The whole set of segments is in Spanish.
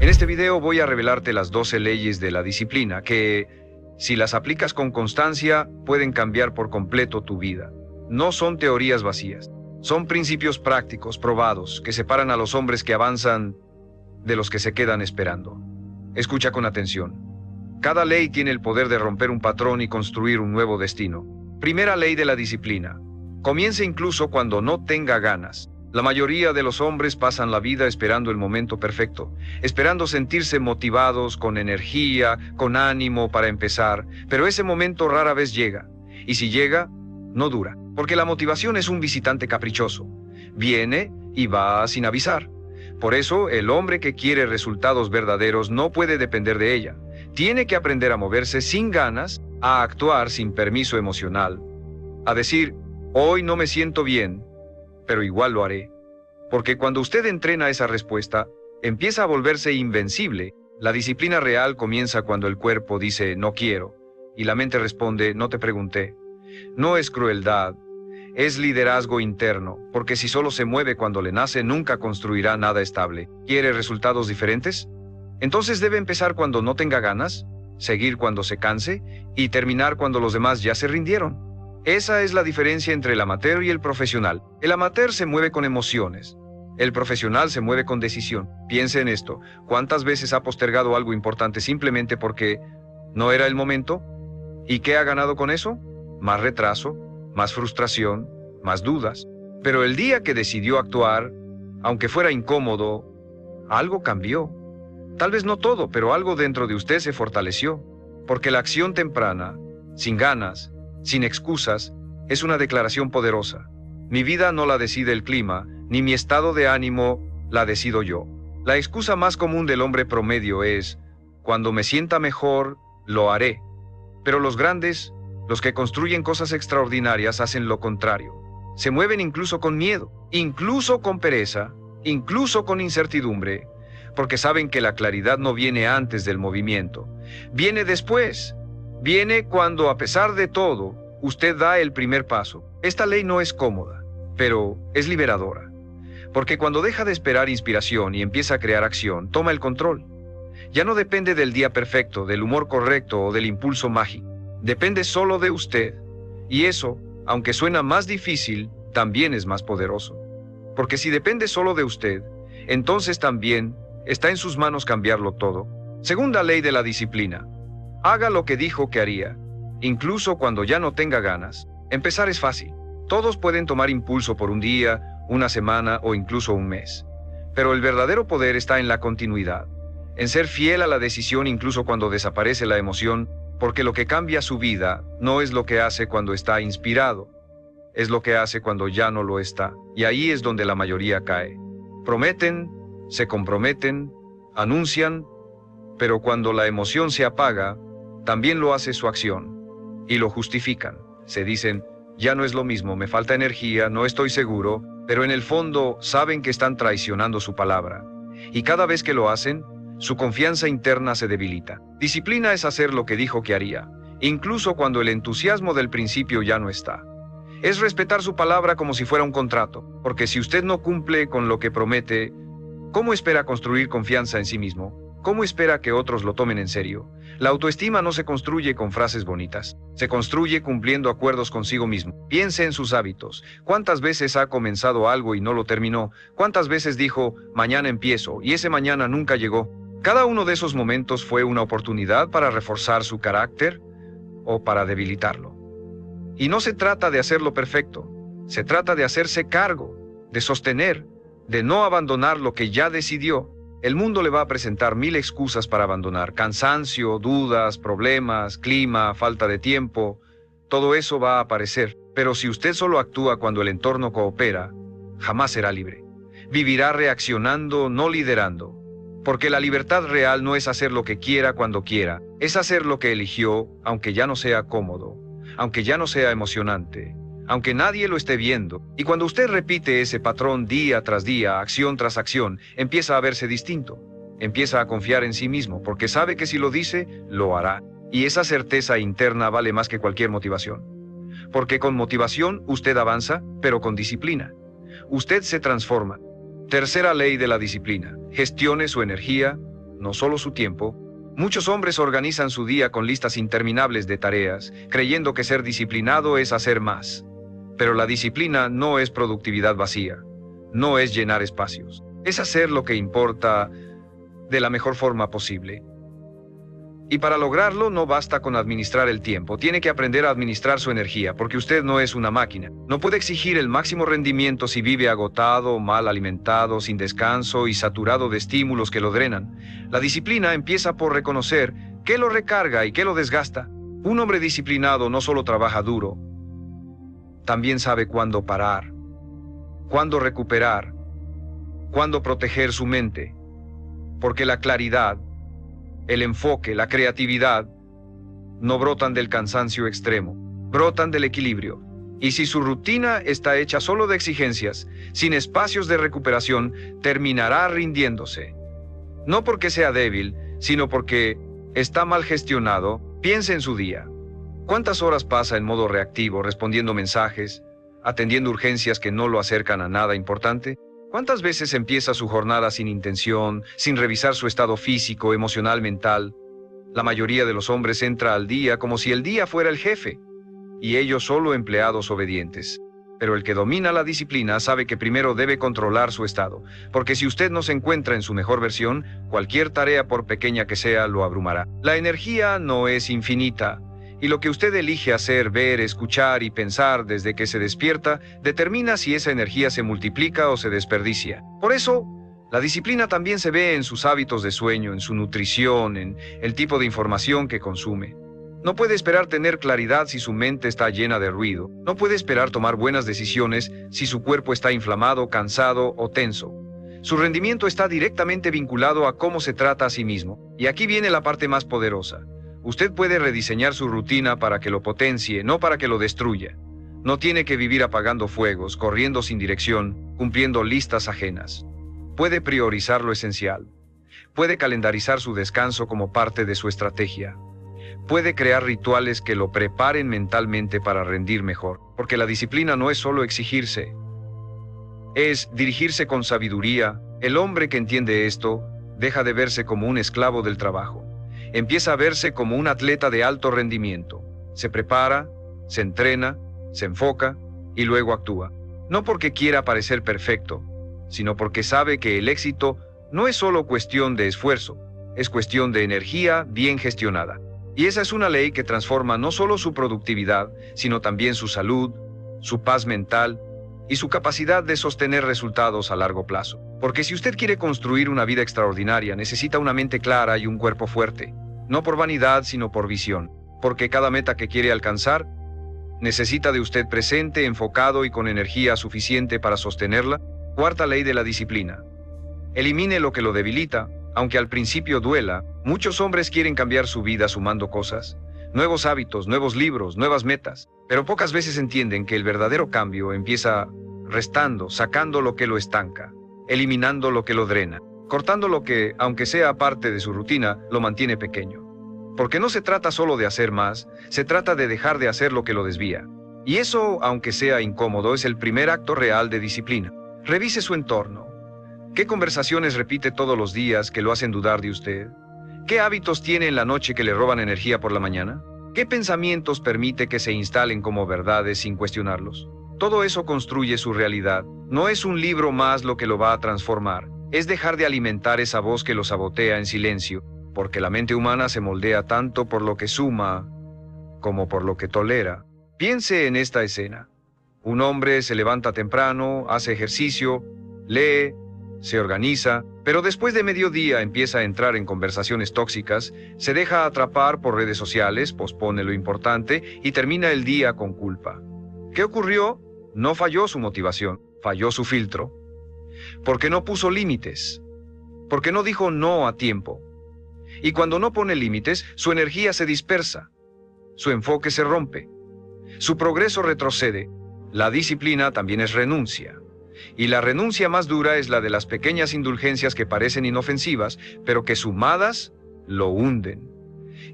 En este video voy a revelarte las 12 leyes de la disciplina que, si las aplicas con constancia, pueden cambiar por completo tu vida. No son teorías vacías, son principios prácticos, probados, que separan a los hombres que avanzan de los que se quedan esperando. Escucha con atención. Cada ley tiene el poder de romper un patrón y construir un nuevo destino. Primera ley de la disciplina. Comience incluso cuando no tenga ganas. La mayoría de los hombres pasan la vida esperando el momento perfecto, esperando sentirse motivados, con energía, con ánimo para empezar, pero ese momento rara vez llega. Y si llega, no dura, porque la motivación es un visitante caprichoso. Viene y va sin avisar. Por eso, el hombre que quiere resultados verdaderos no puede depender de ella. Tiene que aprender a moverse sin ganas, a actuar sin permiso emocional, a decir, hoy no me siento bien, pero igual lo haré. Porque cuando usted entrena esa respuesta, empieza a volverse invencible. La disciplina real comienza cuando el cuerpo dice no quiero, y la mente responde no te pregunté. No es crueldad, es liderazgo interno, porque si solo se mueve cuando le nace, nunca construirá nada estable. ¿Quiere resultados diferentes? Entonces debe empezar cuando no tenga ganas, seguir cuando se canse, y terminar cuando los demás ya se rindieron. Esa es la diferencia entre el amateur y el profesional. El amateur se mueve con emociones. El profesional se mueve con decisión. Piense en esto. ¿Cuántas veces ha postergado algo importante simplemente porque no era el momento? ¿Y qué ha ganado con eso? Más retraso, más frustración, más dudas. Pero el día que decidió actuar, aunque fuera incómodo, algo cambió. Tal vez no todo, pero algo dentro de usted se fortaleció. Porque la acción temprana, sin ganas, sin excusas, es una declaración poderosa. Mi vida no la decide el clima, ni mi estado de ánimo la decido yo. La excusa más común del hombre promedio es, cuando me sienta mejor, lo haré. Pero los grandes, los que construyen cosas extraordinarias, hacen lo contrario. Se mueven incluso con miedo, incluso con pereza, incluso con incertidumbre, porque saben que la claridad no viene antes del movimiento, viene después. Viene cuando, a pesar de todo, usted da el primer paso. Esta ley no es cómoda, pero es liberadora. Porque cuando deja de esperar inspiración y empieza a crear acción, toma el control. Ya no depende del día perfecto, del humor correcto o del impulso mágico. Depende solo de usted. Y eso, aunque suena más difícil, también es más poderoso. Porque si depende solo de usted, entonces también está en sus manos cambiarlo todo. Segunda ley de la disciplina. Haga lo que dijo que haría, incluso cuando ya no tenga ganas. Empezar es fácil. Todos pueden tomar impulso por un día, una semana o incluso un mes. Pero el verdadero poder está en la continuidad, en ser fiel a la decisión incluso cuando desaparece la emoción, porque lo que cambia su vida no es lo que hace cuando está inspirado, es lo que hace cuando ya no lo está. Y ahí es donde la mayoría cae. Prometen, se comprometen, anuncian, pero cuando la emoción se apaga, también lo hace su acción, y lo justifican. Se dicen, ya no es lo mismo, me falta energía, no estoy seguro, pero en el fondo saben que están traicionando su palabra. Y cada vez que lo hacen, su confianza interna se debilita. Disciplina es hacer lo que dijo que haría, incluso cuando el entusiasmo del principio ya no está. Es respetar su palabra como si fuera un contrato, porque si usted no cumple con lo que promete, ¿cómo espera construir confianza en sí mismo? ¿Cómo espera que otros lo tomen en serio? La autoestima no se construye con frases bonitas, se construye cumpliendo acuerdos consigo mismo. Piense en sus hábitos. ¿Cuántas veces ha comenzado algo y no lo terminó? ¿Cuántas veces dijo, mañana empiezo, y ese mañana nunca llegó? Cada uno de esos momentos fue una oportunidad para reforzar su carácter o para debilitarlo. Y no se trata de hacerlo perfecto, se trata de hacerse cargo, de sostener, de no abandonar lo que ya decidió. El mundo le va a presentar 1000 excusas para abandonar, cansancio, dudas, problemas, clima, falta de tiempo, todo eso va a aparecer. Pero si usted solo actúa cuando el entorno coopera, jamás será libre. Vivirá reaccionando, no liderando. Porque la libertad real no es hacer lo que quiera cuando quiera, es hacer lo que eligió, aunque ya no sea cómodo, aunque ya no sea emocionante, aunque nadie lo esté viendo. Y cuando usted repite ese patrón día tras día, acción tras acción, empieza a verse distinto. Empieza a confiar en sí mismo, porque sabe que si lo dice, lo hará. Y esa certeza interna vale más que cualquier motivación. Porque con motivación usted avanza, pero con disciplina usted se transforma. Tercera ley de la disciplina. Gestione su energía, no solo su tiempo. Muchos hombres organizan su día con listas interminables de tareas, creyendo que ser disciplinado es hacer más. Pero la disciplina no es productividad vacía, no es llenar espacios, es hacer lo que importa de la mejor forma posible. Y para lograrlo no basta con administrar el tiempo, tiene que aprender a administrar su energía, porque usted no es una máquina. No puede exigir el máximo rendimiento si vive agotado, mal alimentado, sin descanso y saturado de estímulos que lo drenan. La disciplina empieza por reconocer qué lo recarga y qué lo desgasta. Un hombre disciplinado no solo trabaja duro, también sabe cuándo parar, cuándo recuperar, cuándo proteger su mente, porque la claridad, el enfoque, la creatividad, no brotan del cansancio extremo, brotan del equilibrio. Y si su rutina está hecha solo de exigencias, sin espacios de recuperación, terminará rindiéndose. No porque sea débil, sino porque está mal gestionado. Piense en su día. ¿Cuántas horas pasa en modo reactivo, respondiendo mensajes, atendiendo urgencias que no lo acercan a nada importante? ¿Cuántas veces empieza su jornada sin intención, sin revisar su estado físico, emocional, mental? La mayoría de los hombres entra al día como si el día fuera el jefe, y ellos solo empleados obedientes. Pero el que domina la disciplina sabe que primero debe controlar su estado, porque si usted no se encuentra en su mejor versión, cualquier tarea, por pequeña que sea, lo abrumará. La energía no es infinita, y lo que usted elige hacer, ver, escuchar y pensar desde que se despierta, determina si esa energía se multiplica o se desperdicia. Por eso, la disciplina también se ve en sus hábitos de sueño, en su nutrición, en el tipo de información que consume. No puede esperar tener claridad si su mente está llena de ruido. No puede esperar tomar buenas decisiones si su cuerpo está inflamado, cansado o tenso. Su rendimiento está directamente vinculado a cómo se trata a sí mismo. Y aquí viene la parte más poderosa. Usted puede rediseñar su rutina para que lo potencie, no para que lo destruya. No tiene que vivir apagando fuegos, corriendo sin dirección, cumpliendo listas ajenas. Puede priorizar lo esencial. Puede calendarizar su descanso como parte de su estrategia. Puede crear rituales que lo preparen mentalmente para rendir mejor, porque la disciplina no es solo exigirse, es dirigirse con sabiduría. El hombre que entiende esto deja de verse como un esclavo del trabajo. Empieza a verse como un atleta de alto rendimiento. Se prepara, se entrena, se enfoca y luego actúa. No porque quiera parecer perfecto, sino porque sabe que el éxito no es solo cuestión de esfuerzo, es cuestión de energía bien gestionada. Y esa es una ley que transforma no solo su productividad, sino también su salud, su paz mental y su capacidad de sostener resultados a largo plazo. Porque si usted quiere construir una vida extraordinaria, necesita una mente clara y un cuerpo fuerte. No por vanidad, sino por visión. Porque cada meta que quiere alcanzar, necesita de usted presente, enfocado y con energía suficiente para sostenerla. Cuarta ley de la disciplina. Elimine lo que lo debilita, aunque al principio duela. Muchos hombres quieren cambiar su vida sumando cosas, nuevos hábitos, nuevos libros, nuevas metas, pero pocas veces entienden que el verdadero cambio empieza restando, sacando lo que lo estanca, eliminando lo que lo drena, cortando lo que, aunque sea parte de su rutina, lo mantiene pequeño. Porque no se trata solo de hacer más, se trata de dejar de hacer lo que lo desvía. Y eso, aunque sea incómodo, es el primer acto real de disciplina. Revise su entorno. ¿Qué conversaciones repite todos los días que lo hacen dudar de usted? ¿Qué hábitos tiene en la noche que le roban energía por la mañana? ¿Qué pensamientos permite que se instalen como verdades sin cuestionarlos? Todo eso construye su realidad. No es un libro más lo que lo va a transformar. Es dejar de alimentar esa voz que lo sabotea en silencio, porque la mente humana se moldea tanto por lo que suma como por lo que tolera. Piense en esta escena. Un hombre se levanta temprano, hace ejercicio, lee, se organiza, pero después de mediodía empieza a entrar en conversaciones tóxicas, se deja atrapar por redes sociales, pospone lo importante y termina el día con culpa. ¿Qué ocurrió? No falló su motivación, falló su filtro. Porque no puso límites, porque no dijo no a tiempo. Y cuando no pone límites, su energía se dispersa, su enfoque se rompe, su progreso retrocede. La disciplina también es renuncia. Y la renuncia más dura es la de las pequeñas indulgencias que parecen inofensivas, pero que sumadas lo hunden.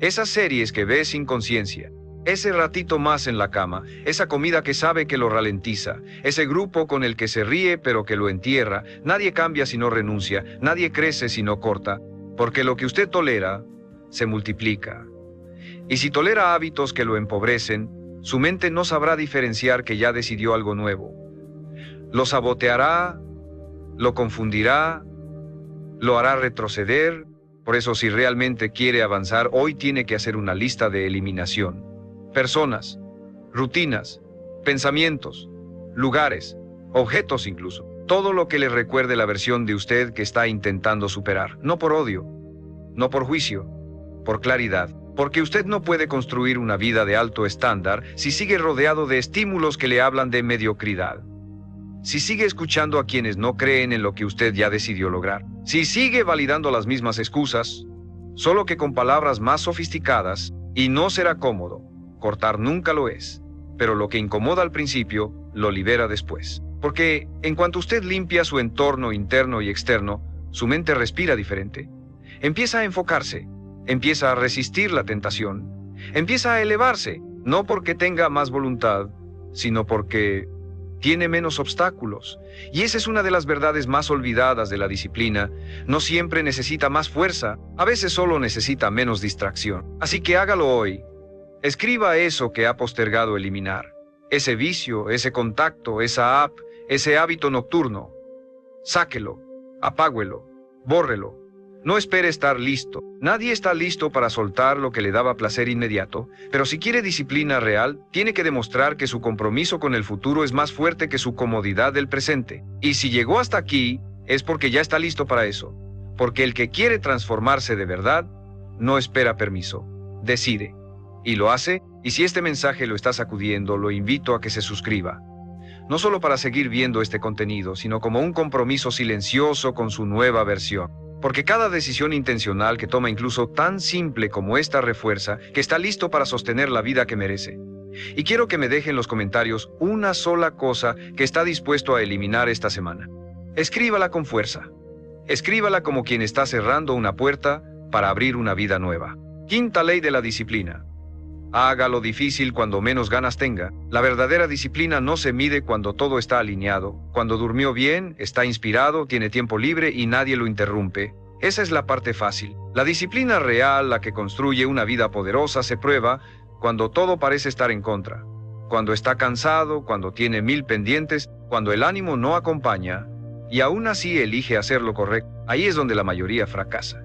Esas series que ve sin conciencia, ese ratito más en la cama, esa comida que sabe que lo ralentiza, ese grupo con el que se ríe pero que lo entierra. Nadie cambia si no renuncia, nadie crece si no corta. porque lo que usted tolera se multiplica. Y si tolera hábitos que lo empobrecen, su mente no sabrá diferenciar que ya decidió algo nuevo. Lo saboteará, lo confundirá, lo hará retroceder. Por eso, si realmente quiere avanzar, hoy tiene que hacer una lista de eliminación. Personas, rutinas, pensamientos, lugares, objetos incluso. Todo lo que le recuerde la versión de usted que está intentando superar. No por odio, no por juicio, por claridad. Porque usted no puede construir una vida de alto estándar si sigue rodeado de estímulos que le hablan de mediocridad. Si sigue escuchando a quienes no creen en lo que usted ya decidió lograr. Si sigue validando las mismas excusas, solo que con palabras más sofisticadas, y no será cómodo. Cortar nunca lo es. Pero lo que incomoda al principio, lo libera después. Porque en cuanto usted limpia su entorno interno y externo, su mente respira diferente. Empieza a enfocarse. Empieza a resistir la tentación. Empieza a elevarse, no porque tenga más voluntad, sino porque tiene menos obstáculos. Y esa es una de las verdades más olvidadas de la disciplina. No siempre necesita más fuerza, a veces solo necesita menos distracción. Así que hágalo hoy. Escriba eso que ha postergado eliminar. Ese vicio, ese contacto, esa app, ese hábito nocturno. Sáquelo, apáguelo, bórrelo. No espere estar listo. Nadie está listo para soltar lo que le daba placer inmediato, pero si quiere disciplina real, tiene que demostrar que su compromiso con el futuro es más fuerte que su comodidad del presente. Y si llegó hasta aquí, es porque ya está listo para eso. Porque el que quiere transformarse de verdad, no espera permiso. Decide. Y lo hace, y si este mensaje lo está sacudiendo, lo invito a que se suscriba. No solo para seguir viendo este contenido, sino como un compromiso silencioso con su nueva versión. Porque cada decisión intencional que toma, incluso tan simple como esta, refuerza que está listo para sostener la vida que merece. Y quiero que me deje en los comentarios una sola cosa que está dispuesto a eliminar esta semana. Escríbala con fuerza. Escríbala como quien está cerrando una puerta para abrir una vida nueva. Quinta ley de la disciplina. Haga lo difícil cuando menos ganas tenga. La verdadera disciplina no se mide cuando todo está alineado, cuando durmió bien, está inspirado, tiene tiempo libre y nadie lo interrumpe. Esa es la parte fácil. La disciplina real, la que construye una vida poderosa, se prueba cuando todo parece estar en contra. Cuando está cansado, cuando tiene 1000 pendientes, cuando el ánimo no acompaña y aún así elige hacer lo correcto. Ahí es donde la mayoría fracasa.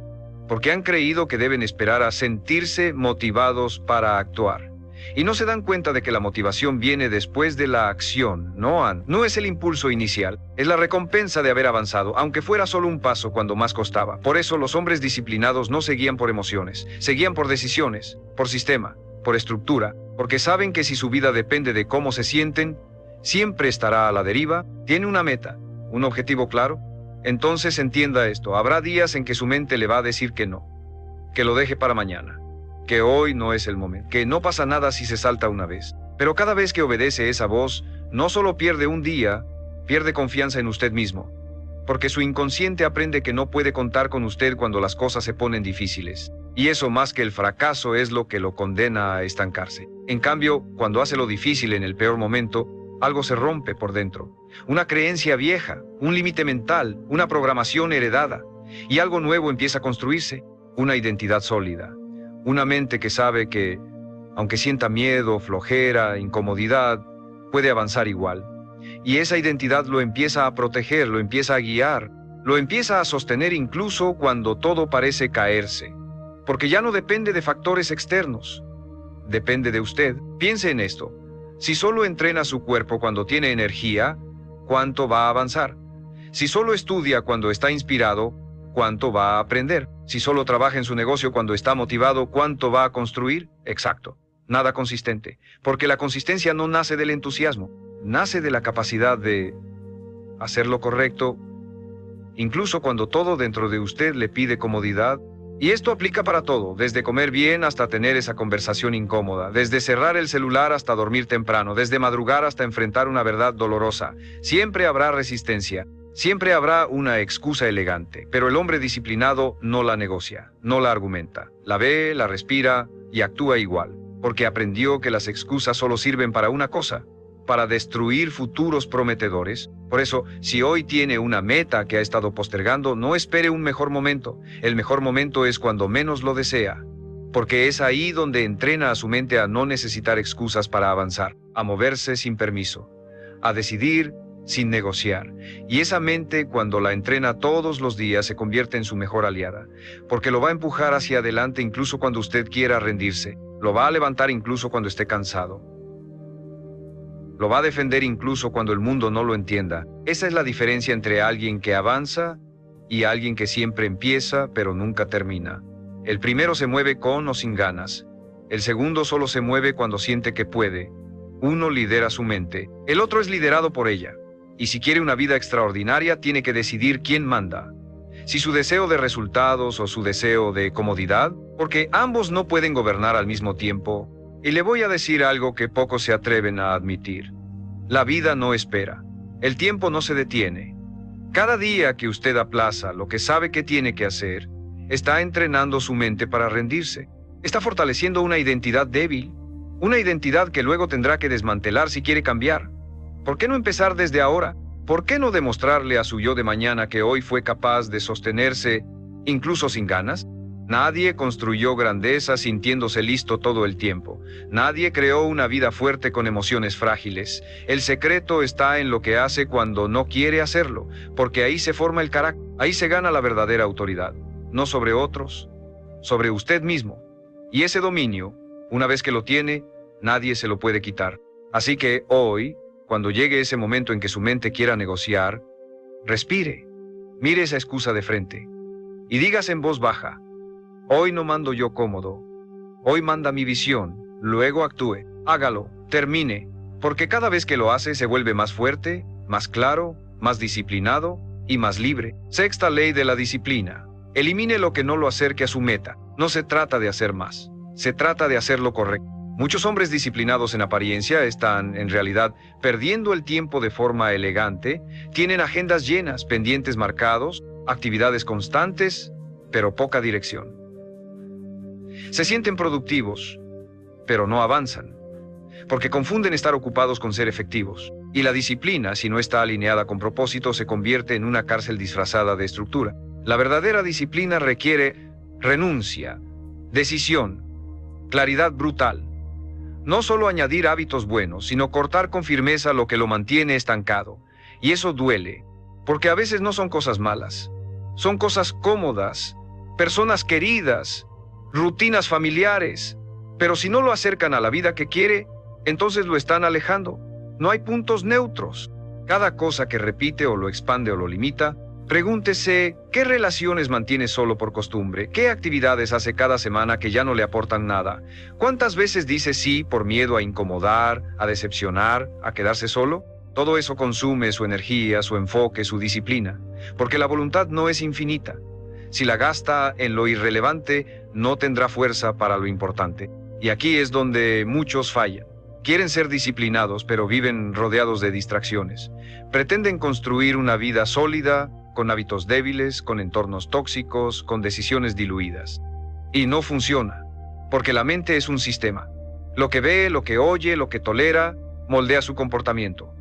Porque han creído que deben esperar a sentirse motivados para actuar. Y no se dan cuenta de que la motivación viene después de la acción, no es el impulso inicial, es la recompensa de haber avanzado, aunque fuera solo un paso cuando más costaba. Por eso los hombres disciplinados no se guían por emociones, se guían por decisiones, por sistema, por estructura, porque saben que si su vida depende de cómo se sienten, siempre estará a la deriva. Tiene una meta, un objetivo claro. Entonces entienda esto, habrá días en que su mente le va a decir que no, que lo deje para mañana, que hoy no es el momento, que no pasa nada si se salta una vez. Pero cada vez que obedece esa voz, no solo pierde un día, pierde confianza en usted mismo, porque su inconsciente aprende que no puede contar con usted cuando las cosas se ponen difíciles. Y eso, más que el fracaso, es lo que lo condena a estancarse. En cambio, cuando hace lo difícil en el peor momento, algo se rompe por dentro. Una creencia vieja, un límite mental, una programación heredada. Y algo nuevo empieza a construirse, una identidad sólida. Una mente que sabe que, aunque sienta miedo, flojera, incomodidad, puede avanzar igual. Y esa identidad lo empieza a proteger, lo empieza a guiar, lo empieza a sostener incluso cuando todo parece caerse. Porque ya no depende de factores externos. Depende de usted. Piense en esto. Si solo entrena su cuerpo cuando tiene energía, ¿cuánto va a avanzar? Si solo estudia cuando está inspirado, ¿cuánto va a aprender? Si solo trabaja en su negocio cuando está motivado, ¿cuánto va a construir? Exacto, nada consistente. Porque la consistencia no nace del entusiasmo, nace de la capacidad de hacer lo correcto, incluso cuando todo dentro de usted le pide comodidad. Y esto aplica para todo, desde comer bien hasta tener esa conversación incómoda, desde cerrar el celular hasta dormir temprano, desde madrugar hasta enfrentar una verdad dolorosa. Siempre habrá resistencia, siempre habrá una excusa elegante, pero el hombre disciplinado no la negocia, no la argumenta, la ve, la respira y actúa igual, porque aprendió que las excusas solo sirven para una cosa, para destruir futuros prometedores. Por eso, si hoy tiene una meta que ha estado postergando, no espere un mejor momento. El mejor momento es cuando menos lo desea, porque es ahí donde entrena a su mente a no necesitar excusas para avanzar, a moverse sin permiso, a decidir sin negociar. Y esa mente, cuando la entrena todos los días, se convierte en su mejor aliada, porque lo va a empujar hacia adelante incluso cuando usted quiera rendirse, lo va a levantar incluso cuando esté cansado, lo va a defender incluso cuando el mundo no lo entienda. Esa es la diferencia entre alguien que avanza y alguien que siempre empieza pero nunca termina. El primero se mueve con o sin ganas. El segundo solo se mueve cuando siente que puede. Uno lidera su mente, el otro es liderado por ella. Y si quiere una vida extraordinaria, tiene que decidir quién manda. Si su deseo de resultados o su deseo de comodidad, porque ambos no pueden gobernar al mismo tiempo. Y le voy a decir algo que pocos se atreven a admitir. La vida no espera. El tiempo no se detiene. Cada día que usted aplaza lo que sabe que tiene que hacer, está entrenando su mente para rendirse. Está fortaleciendo una identidad débil, una identidad que luego tendrá que desmantelar si quiere cambiar. ¿Por qué no empezar desde ahora? ¿Por qué no demostrarle a su yo de mañana que hoy fue capaz de sostenerse, incluso sin ganas? Nadie construyó grandeza sintiéndose listo todo el tiempo. Nadie creó una vida fuerte con emociones frágiles. El secreto está en lo que hace cuando no quiere hacerlo, porque ahí se forma el carácter, ahí se gana la verdadera autoridad. No sobre otros, sobre usted mismo. Y ese dominio, una vez que lo tiene, nadie se lo puede quitar. Así que hoy, cuando llegue ese momento en que su mente quiera negociar, respire, mire esa excusa de frente y dígase en voz baja: hoy no mando yo cómodo, hoy manda mi visión, luego actúe, hágalo, termine, porque cada vez que lo hace se vuelve más fuerte, más claro, más disciplinado y más libre. Sexta ley de la disciplina: elimine lo que no lo acerque a su meta. No se trata de hacer más, se trata de hacer lo correcto. Muchos hombres disciplinados en apariencia están, en realidad, perdiendo el tiempo de forma elegante, tienen agendas llenas, pendientes marcados, actividades constantes, pero poca dirección. Se sienten productivos, pero no avanzan, porque confunden estar ocupados con ser efectivos. Y la disciplina, si no está alineada con propósito, se convierte en una cárcel disfrazada de estructura. La verdadera disciplina requiere renuncia, decisión, claridad brutal. No solo añadir hábitos buenos, sino cortar con firmeza lo que lo mantiene estancado. Y eso duele, porque a veces no son cosas malas. Son cosas cómodas, personas queridas, rutinas familiares. Pero si no lo acercan a la vida que quiere, entonces lo están alejando. No hay puntos neutros. Cada cosa que repite o lo expande o lo limita, pregúntese qué relaciones mantiene solo por costumbre, qué actividades hace cada semana que ya no le aportan nada, cuántas veces dice sí por miedo a incomodar, a decepcionar, a quedarse solo. Todo eso consume su energía, su enfoque, su disciplina, porque la voluntad no es infinita. Si la gasta en lo irrelevante, no tendrá fuerza para lo importante. Y aquí es donde muchos fallan. Quieren ser disciplinados, pero viven rodeados de distracciones. Pretenden construir una vida sólida, con hábitos débiles, con entornos tóxicos, con decisiones diluidas. Y no funciona, porque la mente es un sistema. Lo que ve, lo que oye, lo que tolera, moldea su comportamiento.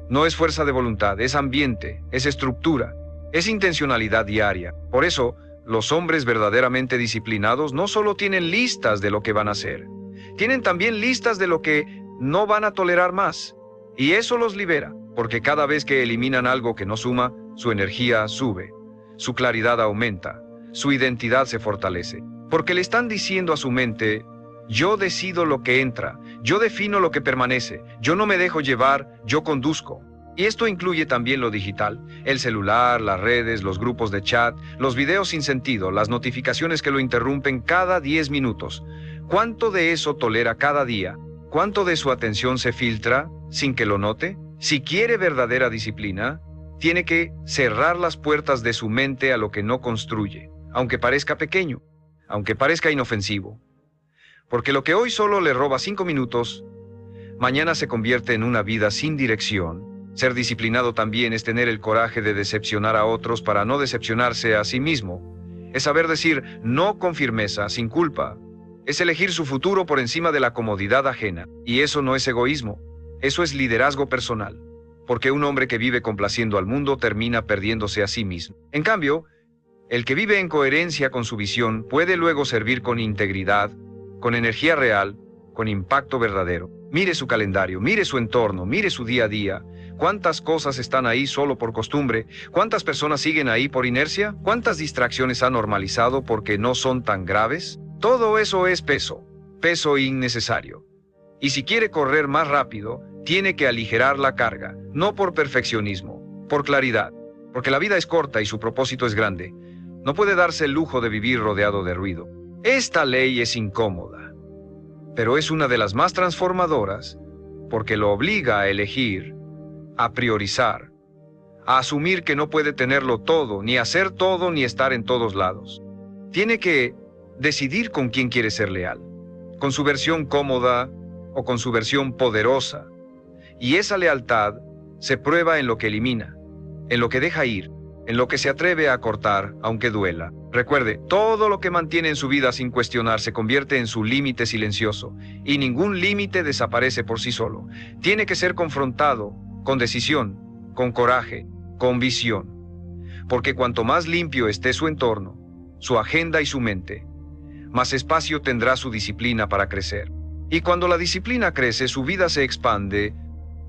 No es fuerza de voluntad, es ambiente, es estructura, es intencionalidad diaria. Por eso, los hombres verdaderamente disciplinados no solo tienen listas de lo que van a hacer, tienen también listas de lo que no van a tolerar más. Y eso los libera, porque cada vez que eliminan algo que no suma, su energía sube, su claridad aumenta, su identidad se fortalece. Porque le están diciendo a su mente: yo decido lo que entra, yo defino lo que permanece, yo no me dejo llevar, yo conduzco. Y esto incluye también lo digital, el celular, las redes, los grupos de chat, los videos sin sentido, las notificaciones que lo interrumpen cada 10 minutos. ¿Cuánto de eso tolera cada día? ¿Cuánto de su atención se filtra sin que lo note? Si quiere verdadera disciplina, tiene que cerrar las puertas de su mente a lo que no construye, aunque parezca pequeño, aunque parezca inofensivo. Porque lo que hoy solo le roba 5 minutos, mañana se convierte en una vida sin dirección. Ser disciplinado también es tener el coraje de decepcionar a otros para no decepcionarse a sí mismo. Es saber decir no con firmeza, sin culpa. Es elegir su futuro por encima de la comodidad ajena. Y eso no es egoísmo. Eso es liderazgo personal, porque un hombre que vive complaciendo al mundo termina perdiéndose a sí mismo. En cambio, el que vive en coherencia con su visión puede luego servir con integridad, con energía real, con impacto verdadero. Mire su calendario, mire su entorno, mire su día a día. ¿Cuántas cosas están ahí solo por costumbre? ¿Cuántas personas siguen ahí por inercia? ¿Cuántas distracciones ha normalizado porque no son tan graves? Todo eso es peso innecesario. Y si quiere correr más rápido, tiene que aligerar la carga, no por perfeccionismo, por claridad, porque la vida es corta y su propósito es grande. No puede darse el lujo de vivir rodeado de ruido. Esta ley es incómoda, pero es una de las más transformadoras, porque lo obliga a elegir, a priorizar, a asumir que no puede tenerlo todo, ni hacer todo, ni estar en todos lados. Tiene que decidir con quién quiere ser leal, con su versión cómoda o con su versión poderosa. Y esa lealtad se prueba en lo que elimina, en lo que deja ir, en lo que se atreve a cortar, aunque duela. Recuerde, todo lo que mantiene en su vida sin cuestionar se convierte en su límite silencioso, y ningún límite desaparece por sí solo. Tiene que ser confrontado, con decisión, con coraje, con visión. Porque cuanto más limpio esté su entorno, su agenda y su mente, más espacio tendrá su disciplina para crecer. Y cuando la disciplina crece, su vida se expande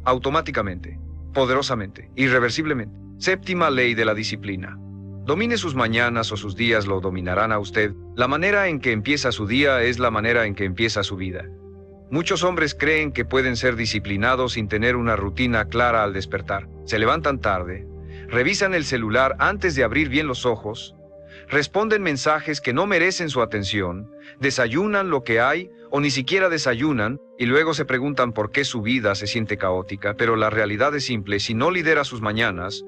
automáticamente, poderosamente, irreversiblemente. Séptima ley de la disciplina. Domine sus mañanas o sus días lo dominarán a usted. La manera en que empieza su día es la manera en que empieza su vida. Muchos hombres creen que pueden ser disciplinados sin tener una rutina clara al despertar. Se levantan tarde, revisan el celular antes de abrir bien los ojos, responden mensajes que no merecen su atención, desayunan lo que hay o ni siquiera desayunan y luego se preguntan por qué su vida se siente caótica. Pero la realidad es simple: si no lidera sus mañanas,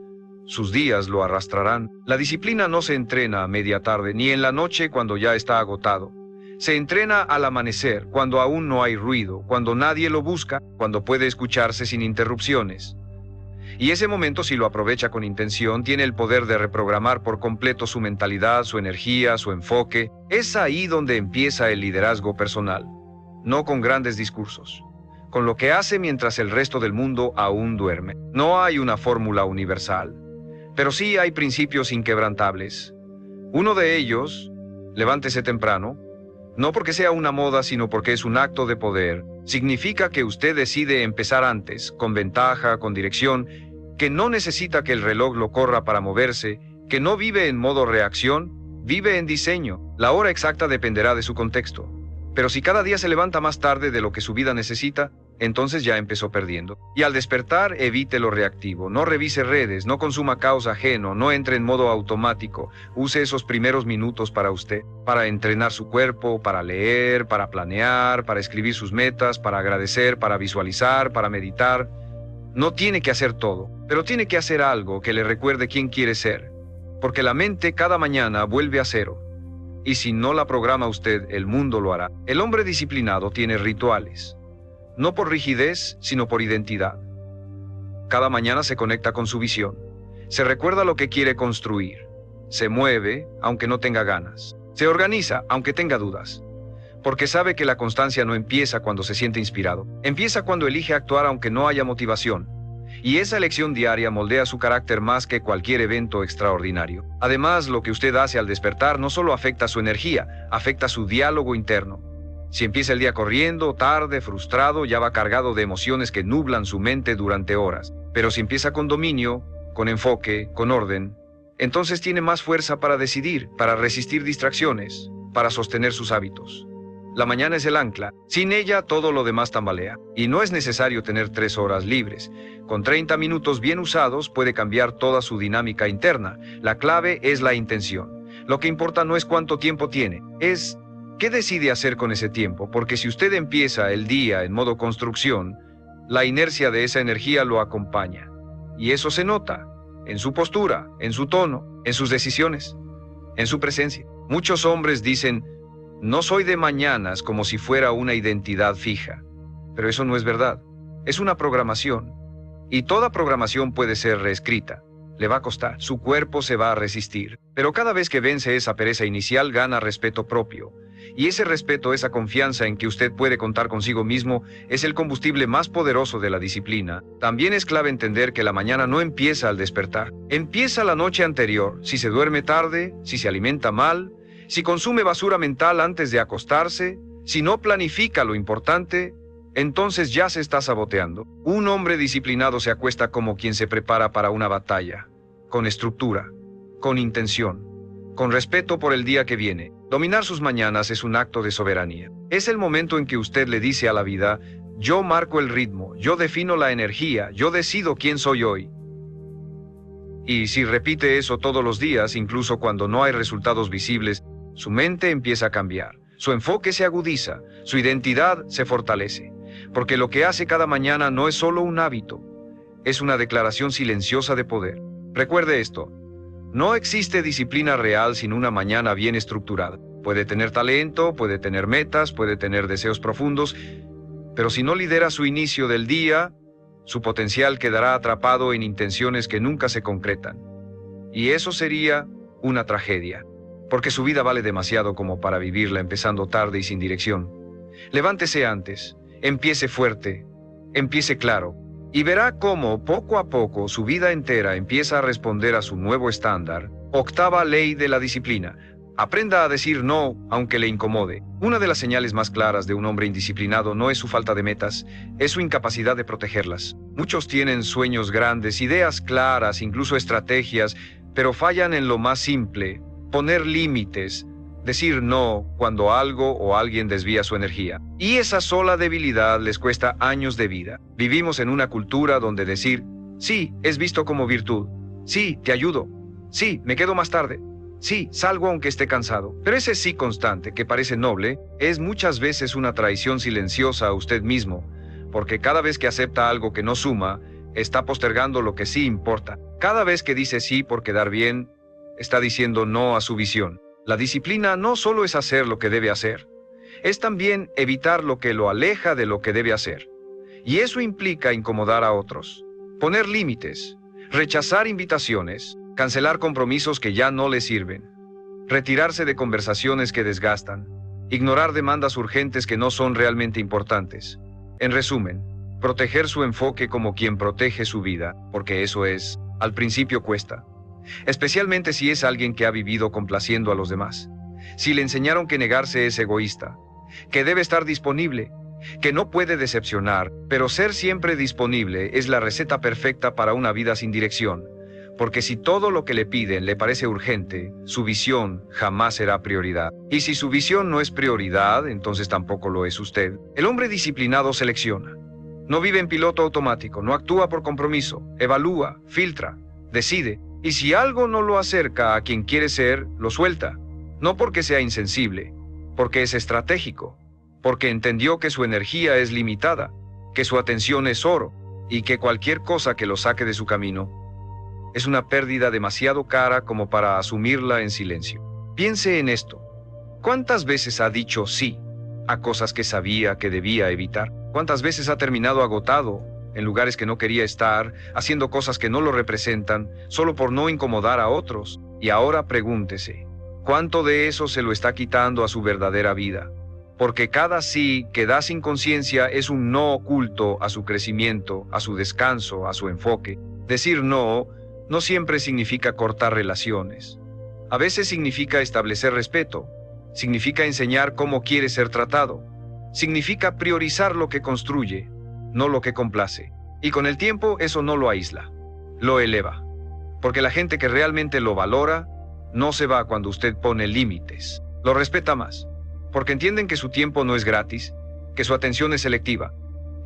sus días lo arrastrarán. La disciplina no se entrena a media tarde ni en la noche cuando ya está agotado. Se entrena al amanecer, cuando aún no hay ruido, cuando nadie lo busca, cuando puede escucharse sin interrupciones. Y ese momento, si lo aprovecha con intención, tiene el poder de reprogramar por completo su mentalidad, su energía, su enfoque. Es ahí donde empieza el liderazgo personal. No con grandes discursos, con lo que hace mientras el resto del mundo aún duerme. No hay una fórmula universal, pero sí hay principios inquebrantables. Uno de ellos: levántese temprano. No porque sea una moda, sino porque es un acto de poder. Significa que usted decide empezar antes, con ventaja, con dirección, que no necesita que el reloj lo corra para moverse, que no vive en modo reacción, vive en diseño. La hora exacta dependerá de su contexto. Pero si cada día se levanta más tarde de lo que su vida necesita, entonces ya empezó perdiendo. Y al despertar, evite lo reactivo. No revise redes, no consuma caos ajeno, no entre en modo automático. Use esos primeros minutos para usted, para entrenar su cuerpo, para leer, para planear, para escribir sus metas, para agradecer, para visualizar, para meditar. No tiene que hacer todo, pero tiene que hacer algo que le recuerde quién quiere ser. Porque la mente cada mañana vuelve a cero. Y si no la programa usted, el mundo lo hará. El hombre disciplinado tiene rituales. No por rigidez, sino por identidad. Cada mañana se conecta con su visión. Se recuerda lo que quiere construir. Se mueve, aunque no tenga ganas. Se organiza, aunque tenga dudas. Porque sabe que la constancia no empieza cuando se siente inspirado. Empieza cuando elige actuar aunque no haya motivación. Y esa elección diaria moldea su carácter más que cualquier evento extraordinario. Además, lo que usted hace al despertar no solo afecta su energía, afecta su diálogo interno. Si empieza el día corriendo, tarde, frustrado, ya va cargado de emociones que nublan su mente durante horas. Pero si empieza con dominio, con enfoque, con orden, entonces tiene más fuerza para decidir, para resistir distracciones, para sostener sus hábitos. La mañana es el ancla. Sin ella, todo lo demás tambalea. Y no es necesario tener 3 horas libres. Con 30 minutos bien usados puede cambiar toda su dinámica interna. La clave es la intención. Lo que importa no es cuánto tiempo tiene, es qué decide hacer con ese tiempo. Porque si usted empieza el día en modo construcción, la inercia de esa energía lo acompaña. Y eso se nota en su postura, en su tono, en sus decisiones, en su presencia. Muchos hombres dicen: no soy de mañanas, como si fuera una identidad fija. Pero eso no es verdad. Es una programación. Y toda programación puede ser reescrita. Le va a costar. Su cuerpo se va a resistir. Pero cada vez que vence esa pereza inicial, gana respeto propio. Y ese respeto, esa confianza en que usted puede contar consigo mismo, es el combustible más poderoso de la disciplina. También es clave entender que la mañana no empieza al despertar. Empieza la noche anterior, si se duerme tarde, si se alimenta mal, si consume basura mental antes de acostarse, si no planifica lo importante, entonces ya se está saboteando. Un hombre disciplinado se acuesta como quien se prepara para una batalla, con estructura, con intención, con respeto por el día que viene. Dominar sus mañanas es un acto de soberanía. Es el momento en que usted le dice a la vida: yo marco el ritmo, yo defino la energía, yo decido quién soy hoy. Y si repite eso todos los días, incluso cuando no hay resultados visibles, su mente empieza a cambiar, su enfoque se agudiza, su identidad se fortalece. Porque lo que hace cada mañana no es solo un hábito, es una declaración silenciosa de poder. Recuerde esto: no existe disciplina real sin una mañana bien estructurada. Puede tener talento, puede tener metas, puede tener deseos profundos, pero si no lidera su inicio del día, su potencial quedará atrapado en intenciones que nunca se concretan. Y eso sería una tragedia, porque su vida vale demasiado como para vivirla empezando tarde y sin dirección. Levántese antes, empiece fuerte, empiece claro, y verá cómo poco a poco su vida entera empieza a responder a su nuevo estándar. Octava ley de la disciplina: aprenda a decir no, aunque le incomode. Una de las señales más claras de un hombre indisciplinado no es su falta de metas, es su incapacidad de protegerlas. Muchos tienen sueños grandes, ideas claras, incluso estrategias, pero fallan en lo más simple: poner límites, decir no cuando algo o alguien desvía su energía. Y esa sola debilidad les cuesta años de vida. Vivimos en una cultura donde decir sí es visto como virtud. Sí, te ayudo. Sí, me quedo más tarde. Sí, salgo aunque esté cansado. Pero ese sí constante, que parece noble, es muchas veces una traición silenciosa a usted mismo, porque cada vez que acepta algo que no suma, está postergando lo que sí importa. Cada vez que dice sí por quedar bien, está diciendo no a su visión. La disciplina no solo es hacer lo que debe hacer, es también evitar lo que lo aleja de lo que debe hacer. Y eso implica incomodar a otros, poner límites, rechazar invitaciones, cancelar compromisos que ya no le sirven, retirarse de conversaciones que desgastan, ignorar demandas urgentes que no son realmente importantes. En resumen, proteger su enfoque como quien protege su vida, porque eso es, al principio cuesta. Especialmente si es alguien que ha vivido complaciendo a los demás. Si le enseñaron que negarse es egoísta, que debe estar disponible, que no puede decepcionar, pero ser siempre disponible es la receta perfecta para una vida sin dirección, porque si todo lo que le piden le parece urgente, su visión jamás será prioridad. Y si su visión no es prioridad, entonces tampoco lo es usted. El hombre disciplinado selecciona. No vive en piloto automático, no actúa por compromiso, evalúa, filtra, decide. Y si algo no lo acerca a quien quiere ser, lo suelta. No porque sea insensible, porque es estratégico, porque entendió que su energía es limitada, que su atención es oro, y que cualquier cosa que lo saque de su camino es una pérdida demasiado cara como para asumirla en silencio. Piense en esto. ¿Cuántas veces ha dicho sí a cosas que sabía que debía evitar? ¿Cuántas veces ha terminado agotado en lugares que no quería estar, haciendo cosas que no lo representan, solo por no incomodar a otros? Y ahora pregúntese, ¿cuánto de eso se lo está quitando a su verdadera vida? Porque cada sí que da sin conciencia es un no oculto a su crecimiento, a su descanso, a su enfoque. Decir no siempre significa cortar relaciones. A veces significa establecer respeto, significa enseñar cómo quiere ser tratado, significa priorizar lo que construye, no lo que complace. Y con el tiempo eso no lo aísla, lo eleva. Porque la gente que realmente lo valora, no se va cuando usted pone límites, lo respeta más. Porque entienden que su tiempo no es gratis, que su atención es selectiva,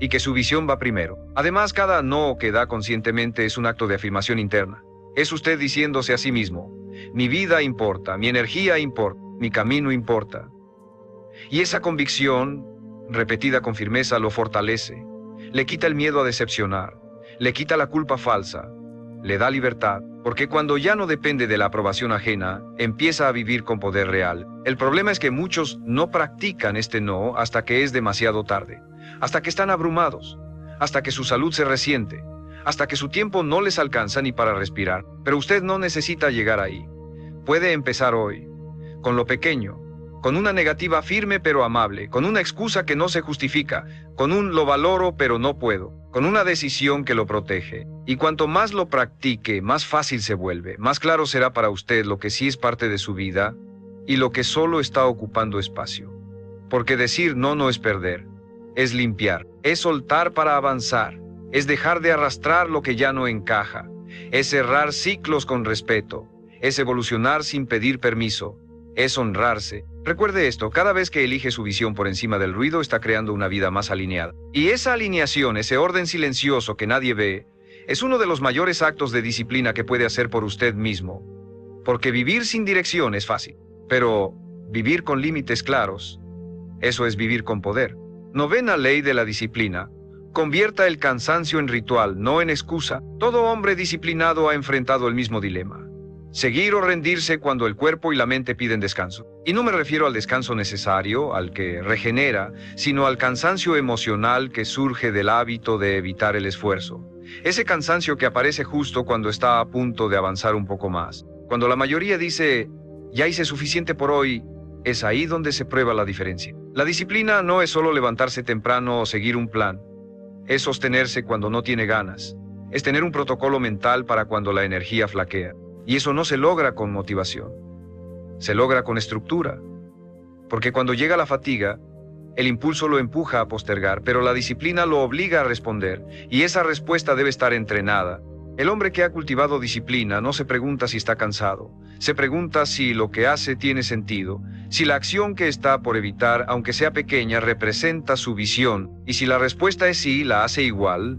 y que su visión va primero. Además, cada no que da conscientemente es un acto de afirmación interna. Es usted diciéndose a sí mismo, mi vida importa, mi energía importa, mi camino importa. Y esa convicción, repetida con firmeza, lo fortalece. Le quita el miedo a decepcionar, le quita la culpa falsa, le da libertad, porque cuando ya no depende de la aprobación ajena, empieza a vivir con poder real. El problema es que muchos no practican este no hasta que es demasiado tarde, hasta que están abrumados, hasta que su salud se resiente, hasta que su tiempo no les alcanza ni para respirar. Pero usted no necesita llegar ahí. Puede empezar hoy, con lo pequeño, con una negativa firme pero amable, con una excusa que no se justifica, con un lo valoro pero no puedo, con una decisión que lo protege. Y cuanto más lo practique, más fácil se vuelve, más claro será para usted lo que sí es parte de su vida y lo que solo está ocupando espacio. Porque decir no no es perder, es limpiar, es soltar para avanzar, es dejar de arrastrar lo que ya no encaja, es cerrar ciclos con respeto, es evolucionar sin pedir permiso, es honrarse. Recuerde esto, cada vez que elige su visión por encima del ruido está creando una vida más alineada. Y esa alineación, ese orden silencioso que nadie ve, es uno de los mayores actos de disciplina que puede hacer por usted mismo. Porque vivir sin dirección es fácil, pero vivir con límites claros, eso es vivir con poder. Novena ley de la disciplina. Convierta el cansancio en ritual, no en excusa. Todo hombre disciplinado ha enfrentado el mismo dilema. Seguir o rendirse cuando el cuerpo y la mente piden descanso. Y no me refiero al descanso necesario, al que regenera, sino al cansancio emocional que surge del hábito de evitar el esfuerzo. Ese cansancio que aparece justo cuando está a punto de avanzar un poco más. Cuando la mayoría dice, ya hice suficiente por hoy, es ahí donde se prueba la diferencia. La disciplina no es solo levantarse temprano o seguir un plan. Es sostenerse cuando no tiene ganas. Es tener un protocolo mental para cuando la energía flaquea. Y eso no se logra con motivación. Se logra con estructura. Porque cuando llega la fatiga, el impulso lo empuja a postergar, pero la disciplina lo obliga a responder. Y esa respuesta debe estar entrenada. El hombre que ha cultivado disciplina no se pregunta si está cansado. Se pregunta si lo que hace tiene sentido, si la acción que está por evitar, aunque sea pequeña, representa su visión, y si la respuesta es sí, la hace igual,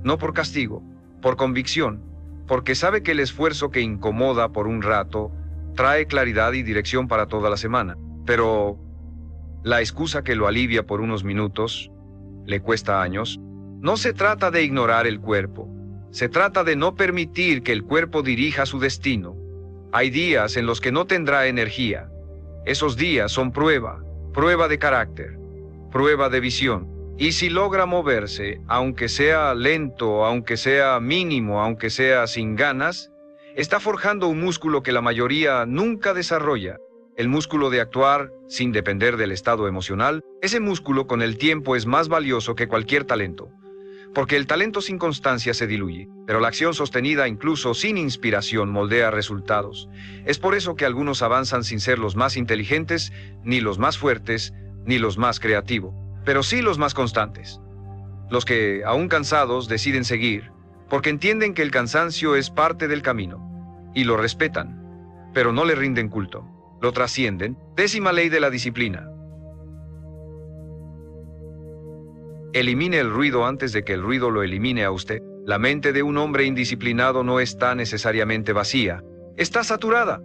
no por castigo, por convicción, porque sabe que el esfuerzo que incomoda por un rato trae claridad y dirección para toda la semana, pero la excusa que lo alivia por unos minutos, le cuesta años. No se trata de ignorar el cuerpo, se trata de no permitir que el cuerpo dirija su destino. Hay días en los que no tendrá energía. Esos días son prueba de carácter, prueba de visión. Y si logra moverse, aunque sea lento, aunque sea mínimo, aunque sea sin ganas, está forjando un músculo que la mayoría nunca desarrolla. El músculo de actuar sin depender del estado emocional. Ese músculo con el tiempo es más valioso que cualquier talento. Porque el talento sin constancia se diluye, pero la acción sostenida incluso sin inspiración moldea resultados. Es por eso que algunos avanzan sin ser los más inteligentes, ni los más fuertes, ni los más creativos, pero sí los más constantes. Los que, aún cansados, deciden seguir, porque entienden que el cansancio es parte del camino, y lo respetan, pero no le rinden culto, lo trascienden. Décima ley de la disciplina. Elimine el ruido antes de que el ruido lo elimine a usted. La mente de un hombre indisciplinado no está necesariamente vacía. Está saturada,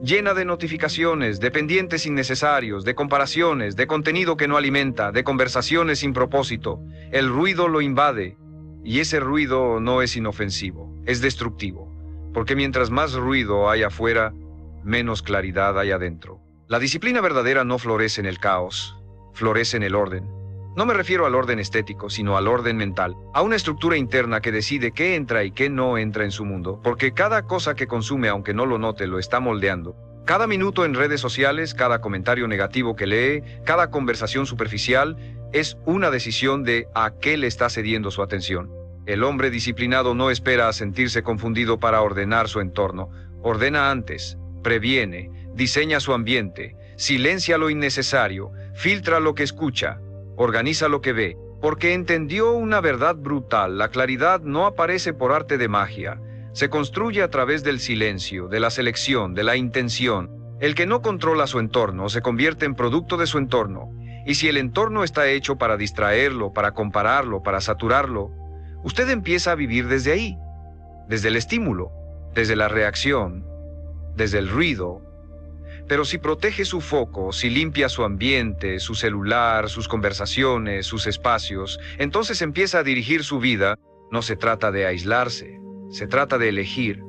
llena de notificaciones, de pendientes innecesarios, de comparaciones, de contenido que no alimenta, de conversaciones sin propósito. El ruido lo invade, y ese ruido no es inofensivo, es destructivo. Porque mientras más ruido hay afuera, menos claridad hay adentro. La disciplina verdadera no florece en el caos, florece en el orden. No me refiero al orden estético, sino al orden mental, a una estructura interna que decide qué entra y qué no entra en su mundo, porque cada cosa que consume, aunque no lo note, lo está moldeando. Cada minuto en redes sociales, cada comentario negativo que lee, cada conversación superficial, es una decisión de a qué le está cediendo su atención. El hombre disciplinado no espera a sentirse confundido para ordenar su entorno. Ordena antes, previene, diseña su ambiente, silencia lo innecesario, filtra lo que escucha, organiza lo que ve, porque entendió una verdad brutal. La claridad no aparece por arte de magia, se construye a través del silencio, de la selección, de la intención. El que no controla su entorno se convierte en producto de su entorno, y si el entorno está hecho para distraerlo, para compararlo, para saturarlo, usted empieza a vivir desde ahí, desde el estímulo, desde la reacción, desde el ruido. Pero si protege su foco, si limpia su ambiente, su celular, sus conversaciones, sus espacios, entonces empieza a dirigir su vida. No se trata de aislarse, se trata de elegir,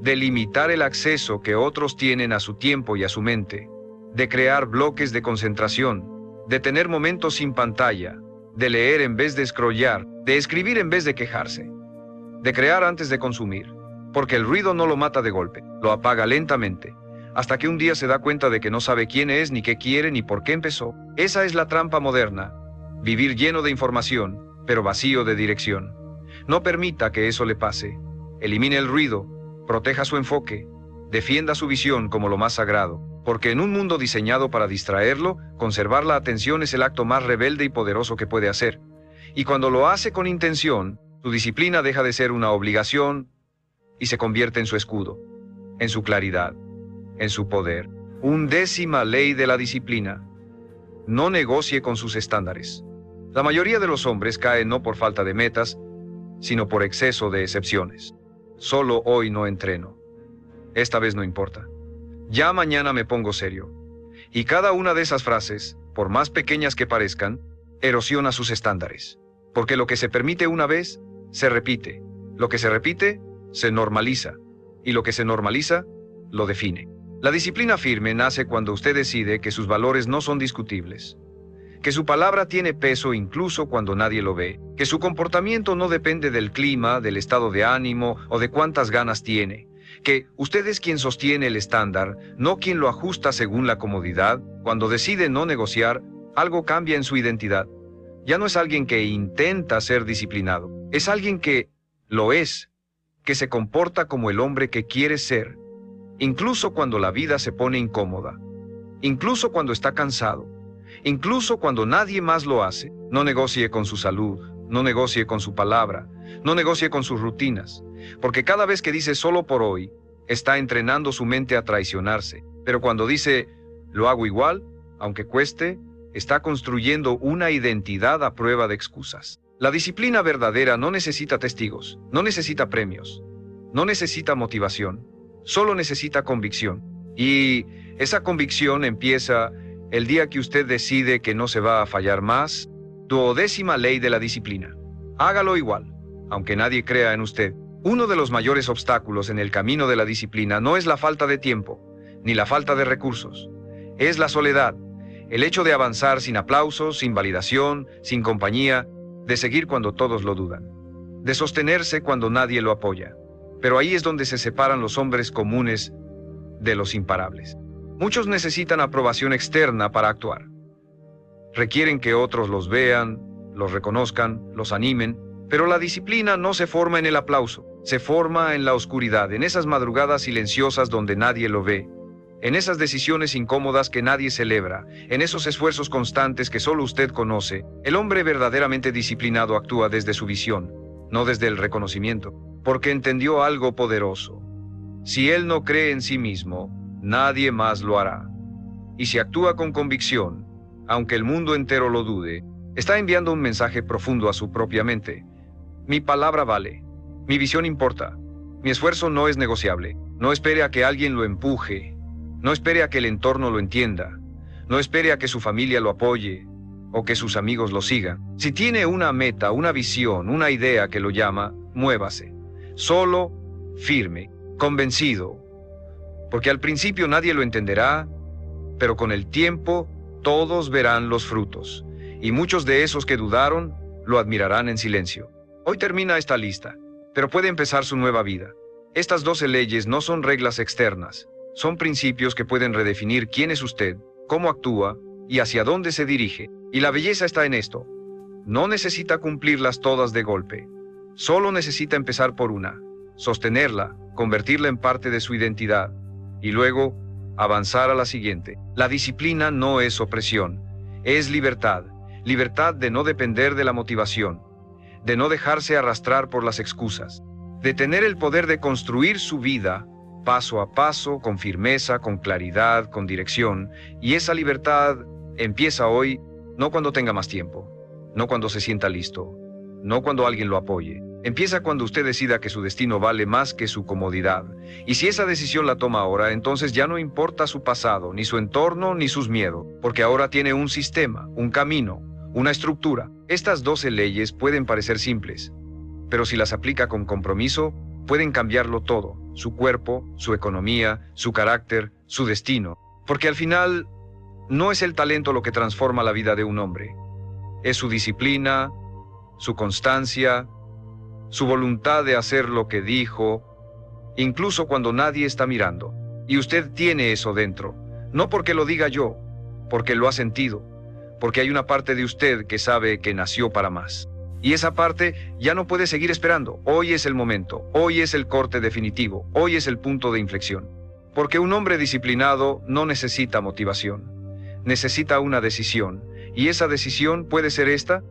de limitar el acceso que otros tienen a su tiempo y a su mente, de crear bloques de concentración, de tener momentos sin pantalla, de leer en vez de scrollear, de escribir en vez de quejarse, de crear antes de consumir, porque el ruido no lo mata de golpe, lo apaga lentamente. hasta que un día se da cuenta de que no sabe quién es, ni qué quiere, ni por qué empezó. Esa es la trampa moderna. Vivir lleno de información, pero vacío de dirección. No permita que eso le pase. Elimine el ruido, proteja su enfoque, defienda su visión como lo más sagrado, porque en un mundo diseñado para distraerlo, conservar la atención es el acto más rebelde y poderoso que puede hacer. Y cuando lo hace con intención, su disciplina deja de ser una obligación y se convierte en su escudo, en su claridad, en su poder. 11ª ley de la disciplina. No negocie con sus estándares. La mayoría de los hombres caen no por falta de metas, sino por exceso de excepciones. Solo hoy no entreno. Esta vez no importa. Ya mañana me pongo serio. Y cada una de esas frases, por más pequeñas que parezcan, erosiona sus estándares. Porque lo que se permite una vez, se repite. Lo que se repite, se normaliza. Y lo que se normaliza, lo define. La disciplina firme nace cuando usted decide que sus valores no son discutibles. Que su palabra tiene peso incluso cuando nadie lo ve. Que su comportamiento no depende del clima, del estado de ánimo o de cuántas ganas tiene. Que usted es quien sostiene el estándar, no quien lo ajusta según la comodidad. Cuando decide no negociar, algo cambia en su identidad. Ya no es alguien que intenta ser disciplinado, es alguien que lo es, que se comporta como el hombre que quiere ser, incluso cuando la vida se pone incómoda, incluso cuando está cansado, incluso cuando nadie más lo hace. No negocie con su salud, no negocie con su palabra, no negocie con sus rutinas, porque cada vez que dice solo por hoy, está entrenando su mente a traicionarse. Pero cuando dice lo hago igual, aunque cueste, está construyendo una identidad a prueba de excusas. La disciplina verdadera no necesita testigos, no necesita premios, no necesita motivación, solo necesita convicción. Y esa convicción empieza el día que usted decide que no se va a fallar más. 12ª ley de la disciplina. Hágalo igual, aunque nadie crea en usted. Uno de los mayores obstáculos en el camino de la disciplina no es la falta de tiempo, ni la falta de recursos. Es la soledad. El hecho de avanzar sin aplausos, sin validación, sin compañía, de seguir cuando todos lo dudan, de sostenerse cuando nadie lo apoya. Pero ahí es donde se separan los hombres comunes de los imparables. Muchos necesitan aprobación externa para actuar. Requieren que otros los vean, los reconozcan, los animen, pero la disciplina no se forma en el aplauso, se forma en la oscuridad, en esas madrugadas silenciosas donde nadie lo ve, en esas decisiones incómodas que nadie celebra, en esos esfuerzos constantes que solo usted conoce. El hombre verdaderamente disciplinado actúa desde su visión, no desde el reconocimiento, porque entendió algo poderoso. Si él no cree en sí mismo, nadie más lo hará. Y si actúa con convicción, aunque el mundo entero lo dude, está enviando un mensaje profundo a su propia mente. Mi palabra vale, mi visión importa, mi esfuerzo no es negociable. No espere a que alguien lo empuje. No espere a que el entorno lo entienda. No espere a que su familia lo apoye o que sus amigos lo sigan. Si tiene una meta, una visión, una idea que lo llama, muévase. Solo, firme, convencido. Porque al principio nadie lo entenderá, pero con el tiempo todos verán los frutos. Y muchos de esos que dudaron lo admirarán en silencio. Hoy termina esta lista, pero puede empezar su nueva vida. Estas 12 leyes no son reglas externas. Son principios que pueden redefinir quién es usted, cómo actúa y hacia dónde se dirige. Y la belleza está en esto. No necesita cumplirlas todas de golpe. Solo necesita empezar por una, sostenerla, convertirla en parte de su identidad y luego avanzar a la siguiente. La disciplina no es opresión, es libertad. Libertad de no depender de la motivación, de no dejarse arrastrar por las excusas, de tener el poder de construir su vida paso a paso, con firmeza, con claridad, con dirección. Y esa libertad empieza hoy, no cuando tenga más tiempo, no cuando se sienta listo, no cuando alguien lo apoye. Empieza cuando usted decida que su destino vale más que su comodidad. Y si esa decisión la toma ahora, entonces ya no importa su pasado, ni su entorno, ni sus miedos, porque ahora tiene un sistema, un camino, una estructura. Estas 12 leyes pueden parecer simples, pero si las aplica con compromiso, pueden cambiarlo todo, su cuerpo, su economía, su carácter, su destino. Porque al final, no es el talento lo que transforma la vida de un hombre. Es su disciplina, su constancia, su voluntad de hacer lo que dijo, incluso cuando nadie está mirando. Y usted tiene eso dentro, no porque lo diga yo, porque lo ha sentido, porque hay una parte de usted que sabe que nació para más. Y esa parte ya no puede seguir esperando. Hoy es el momento, hoy es el corte definitivo, hoy es el punto de inflexión. Porque un hombre disciplinado no necesita motivación, necesita una decisión, y esa decisión puede ser esta: